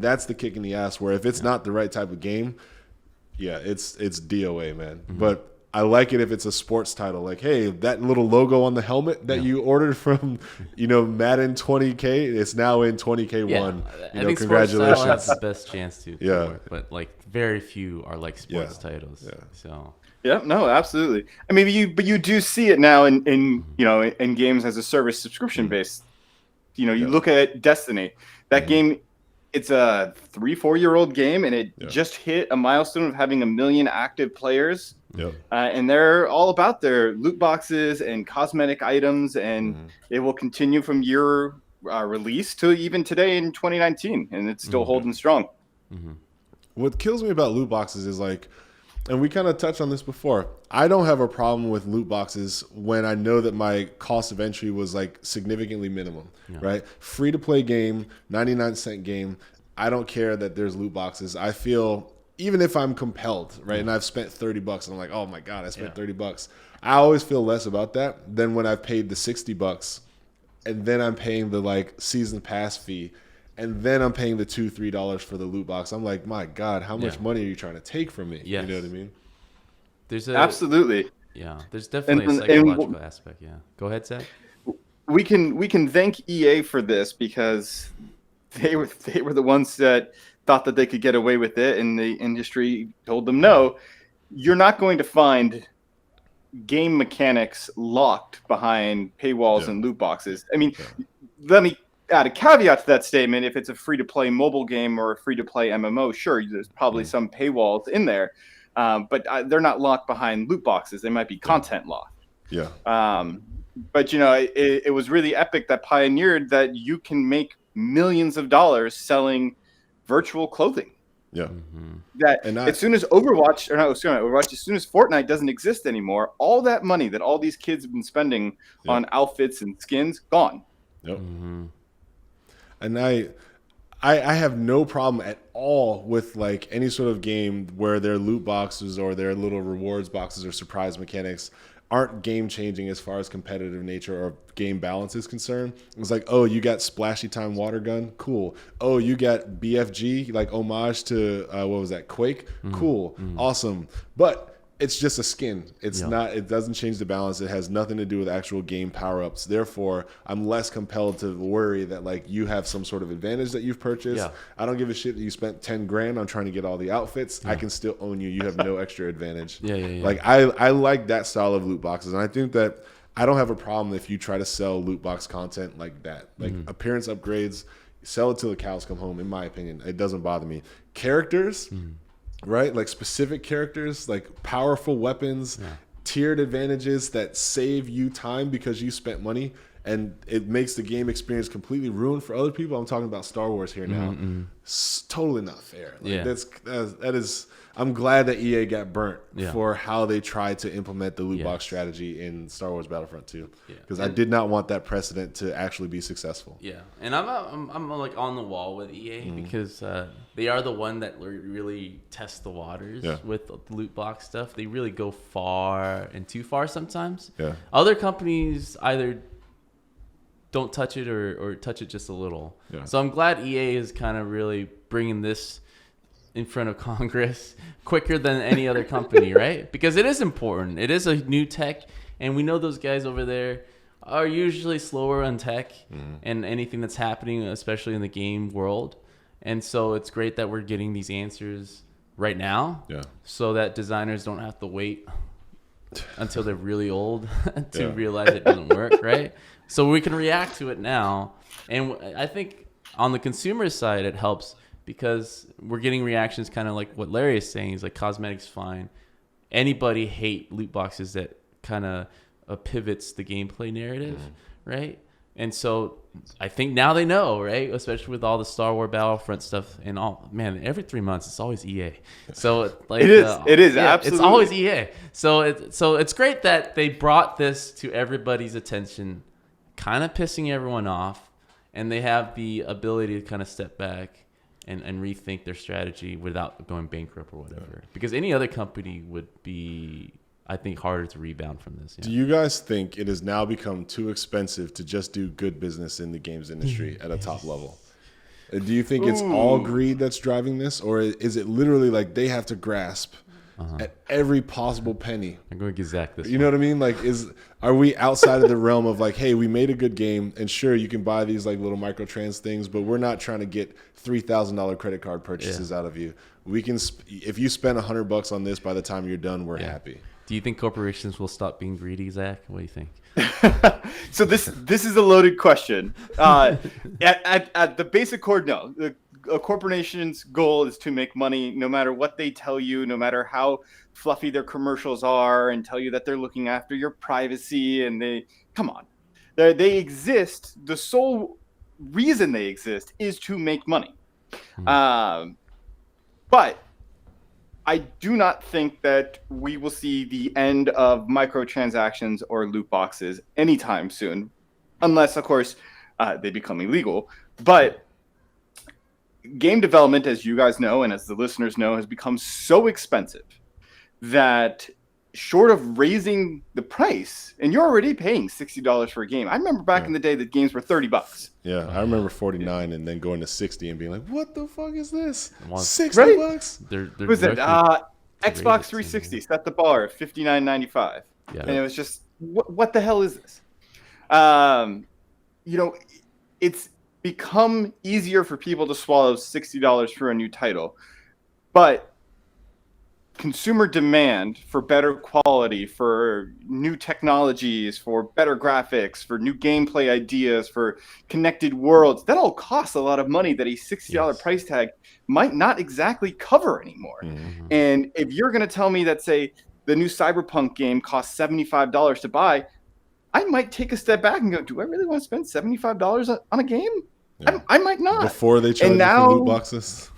that's the kick in the ass where if it's not the right type of game, yeah, it's DOA, man. But I like it if it's a sports title. Like, hey, that little logo on the helmet that you ordered from, Madden 20K, it's now in 20K1. I think Congratulations. sports title has the best chance to work, but like very few are like sports titles. Yeah. So yeah, no, absolutely. I mean, but you do see it now in in games as a service subscription based. You look at Destiny, that game. It's a 3-4-year-old game, and it just hit a milestone of having 1 million active players. Yep. And they're all about their loot boxes and cosmetic items, and it will continue from year release to even today in 2019, and it's still holding strong. What kills me about loot boxes is like, and we kind of touched on this before, I don't have a problem with loot boxes when I know that my cost of entry was like significantly minimum, right? Free to play game, 99-cent game. I don't care that there's loot boxes. I feel, even if I'm compelled, right, and I've spent $30 and I'm like, oh my God, I spent $30. I always feel less about that than when I've paid the $60 and then I'm paying the like season pass fee. And then I'm paying the $2-3 for the loot box. I'm like, my God, how much money are you trying to take from me? Yes. You know what I mean? Absolutely. Yeah, there's definitely a psychological aspect. Yeah, go ahead, Zach. We can thank EA for this because they were the ones that thought that they could get away with it, and the industry told them no. You're not going to find game mechanics locked behind paywalls and loot boxes. I mean, let me add a caveat to that statement. If it's a free-to-play mobile game or a free-to-play MMO, sure, there's probably some paywalls in there, but they're not locked behind loot boxes. They might be content locked. Yeah. But, it was really Epic that pioneered that you can make millions of dollars selling virtual clothing. Yeah. As soon as as soon as Fortnite doesn't exist anymore, all that money that all these kids have been spending on outfits and skins, gone. Yep. And I have no problem at all with like any sort of game where their loot boxes or their little rewards boxes or surprise mechanics aren't game changing as far as competitive nature or game balance is concerned. It's like, oh, you got splashy time water gun, cool. Oh, you got BFG, like homage to what was that, Quake, cool, awesome. But it's just a skin. It's not. It doesn't change the balance. It has nothing to do with actual game power-ups. Therefore, I'm less compelled to worry that like you have some sort of advantage that you've purchased. Yeah. I don't give a shit that you spent $10,000 on trying to get all the outfits. Yeah. I can still own you. You have no extra advantage. Like I like that style of loot boxes, and I think that I don't have a problem if you try to sell loot box content like that, like appearance upgrades. Sell it till the cows come home. In my opinion, it doesn't bother me. Characters. Right? Like specific characters, like powerful weapons, tiered advantages that save you time because you spent money, and it makes the game experience completely ruined for other people. I'm talking about Star Wars here now. It's totally not fair. Like that is. I'm glad that EA got burnt for how they tried to implement the loot box strategy in Star Wars Battlefront 2. Because I did not want that precedent to actually be successful. Yeah, and I'm like on the wall with EA because they are the one that really test the waters with the loot box stuff. They really go far and too far sometimes. Yeah. Other companies either don't touch it or touch it just a little. Yeah. So I'm glad EA is kind of really bringing this in front of Congress quicker than any other company, right? Because it is important. It is a new tech, and we know those guys over there are usually slower on tech and anything that's happening, especially in the game world. And so it's great that we're getting these answers right now so that designers don't have to wait until they're really old to realize it doesn't work, right? So we can react to it now. And I think on the consumer side, it helps because we're getting reactions kind of like what Larry is saying. He's like, cosmetics fine. Anybody hate loot boxes that kind of pivots the gameplay narrative, right? And so I think now they know, right? Especially with all the Star Wars Battlefront stuff and all. Man, every 3 months it's always EA. So like it is absolutely. It's always EA. So it's great that they brought this to everybody's attention, kind of pissing everyone off, and they have the ability to kind of step back and rethink their strategy without going bankrupt or whatever. Because any other company would be, I think, harder to rebound from this. Do you guys think it has now become too expensive to just do good business in the games industry at a top level? Do you think it's all greed that's driving this, or is it literally like they have to grasp at every possible penny? I'm going to get Zach this. You know what I mean? Like, are we outside of the realm of like, hey, we made a good game, and sure, you can buy these like little microtrans things, but we're not trying to get $3,000 credit card purchases out of you. We can, if you spend $100 on this, by the time you're done, we're happy. Do you think corporations will stop being greedy, Zach? What do you think? So this is a loaded question. At the basic core, no. A corporation's goal is to make money no matter what they tell you, no matter how fluffy their commercials are and tell you that they're looking after your privacy. And come on. They exist. The sole reason they exist is to make money. But I do not think that we will see the end of microtransactions or loot boxes anytime soon, unless, of course, they become illegal. But game development, as you guys know and as the listeners know, has become so expensive that short of raising the price, and you're already paying $60 for a game. I remember back in the day that games were $30. Yeah, I remember 49 and then going to 60 and being like, "What the fuck is this? $60?" They're what was it? Xbox 360 set the bar at $59.95, and it was just, what the hell is this? It's become easier for people to swallow $60 for a new title, but consumer demand for better quality, for new technologies, for better graphics, for new gameplay ideas, for connected worlds, that all costs a lot of money that a $60 price tag might not exactly cover anymore. And if you're going to tell me that, say, the new Cyberpunk game costs $75 to buy, I might take a step back and go, do I really want to spend $75 on a game? I might not. Before they charge you for loot boxes.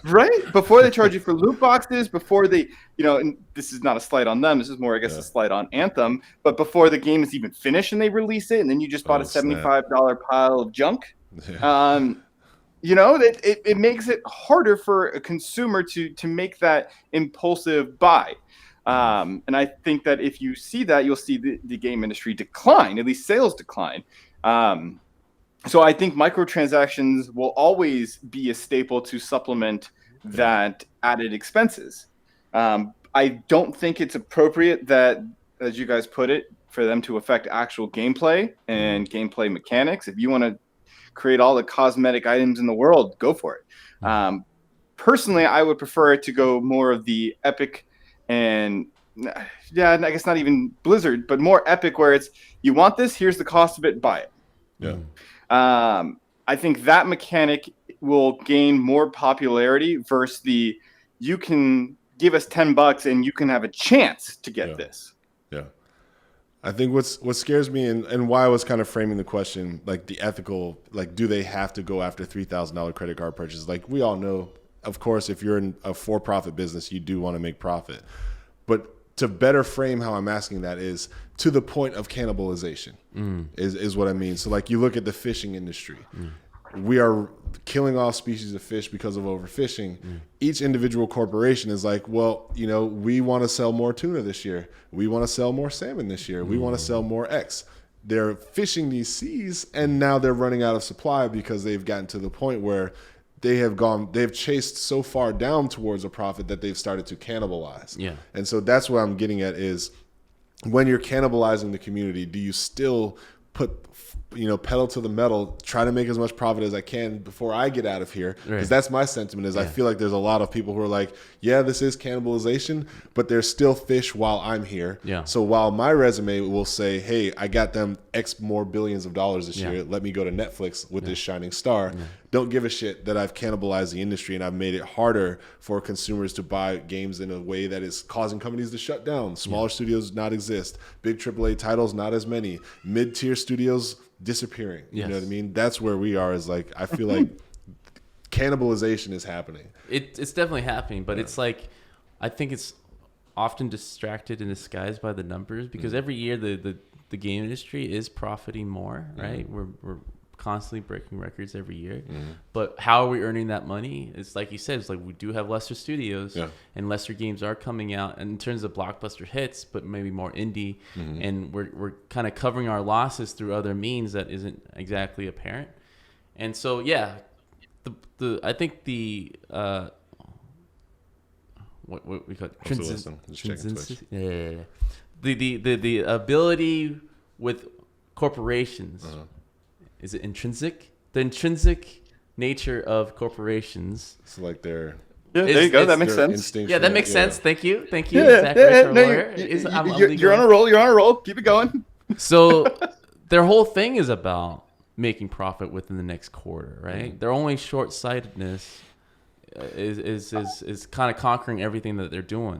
Right? Before they charge you for loot boxes, before they, and this is not a slight on them, this is more, I guess, a slight on Anthem, but before the game is even finished and they release it, and then you just bought a $75 pile of junk, it makes it harder for a consumer to make that impulsive buy. And I think that if you see that, you'll see the game industry decline, at least sales decline. So I think microtransactions will always be a staple to supplement that added expenses. I don't think it's appropriate that, as you guys put it, for them to affect actual gameplay and gameplay mechanics. If you want to create all the cosmetic items in the world, go for it. Personally, I would prefer it to go more of the Epic and, I guess not even Blizzard, but more Epic, where it's, you want this, here's the cost of it, buy it. Yeah. I think that mechanic will gain more popularity versus you can give us $10 and you can have a chance to get this. Yeah. I think what scares me and why I was kind of framing the question, like the ethical, like, do they have to go after $3,000 credit card purchases? Like, we all know, of course, if you're in a for-profit business, you do want to make profit. But to better frame how I'm asking that is to the point of cannibalization is what I mean. So like, you look at the fishing industry, we are killing off species of fish because of overfishing. Each individual corporation is like, well, we want to sell more tuna this year. We want to sell more salmon this year. We want to sell more X. They're fishing these seas and now they're running out of supply because they've gotten to the point where they've chased so far down towards a profit that they've started to cannibalize. Yeah. And so that's what I'm getting at is, when you're cannibalizing the community, do you still put, pedal to the metal, try to make as much profit as I can before I get out of here? Because that's my sentiment is I feel like there's a lot of people who are like, yeah, this is cannibalization, but there's still fish while I'm here. Yeah. So while my resume will say, hey, I got them X more billions of dollars this year, let me go to Netflix with this shining star. Don't give a shit that I've cannibalized the industry and I've made it harder for consumers to buy games in a way that is causing companies to shut down. Smaller studios not exist. Big AAA titles, not as many. Mid-tier studios disappearing. You know what I mean? That's where we are, is like, I feel like cannibalization is happening. It's definitely happening, but it's like, I think it's often distracted and disguised by the numbers, because every year the game industry is profiting more, right? We're constantly breaking records every year, but how are we earning that money? It's like you said, it's like we do have lesser studios and lesser games are coming out in terms of blockbuster hits, but maybe more indie, and we're kind of covering our losses through other means that isn't exactly apparent. And so I think the what we call it? Yeah. The ability with corporations, is it intrinsic? The intrinsic nature of corporations. So like they're there you go. That makes sense. Yeah, that makes sense. Thank you. Yeah, Zach you're on a roll. You're on a roll. Keep it going. So their whole thing is about making profit within the next quarter, right? Their only short-sightedness is kind of conquering everything that they're doing.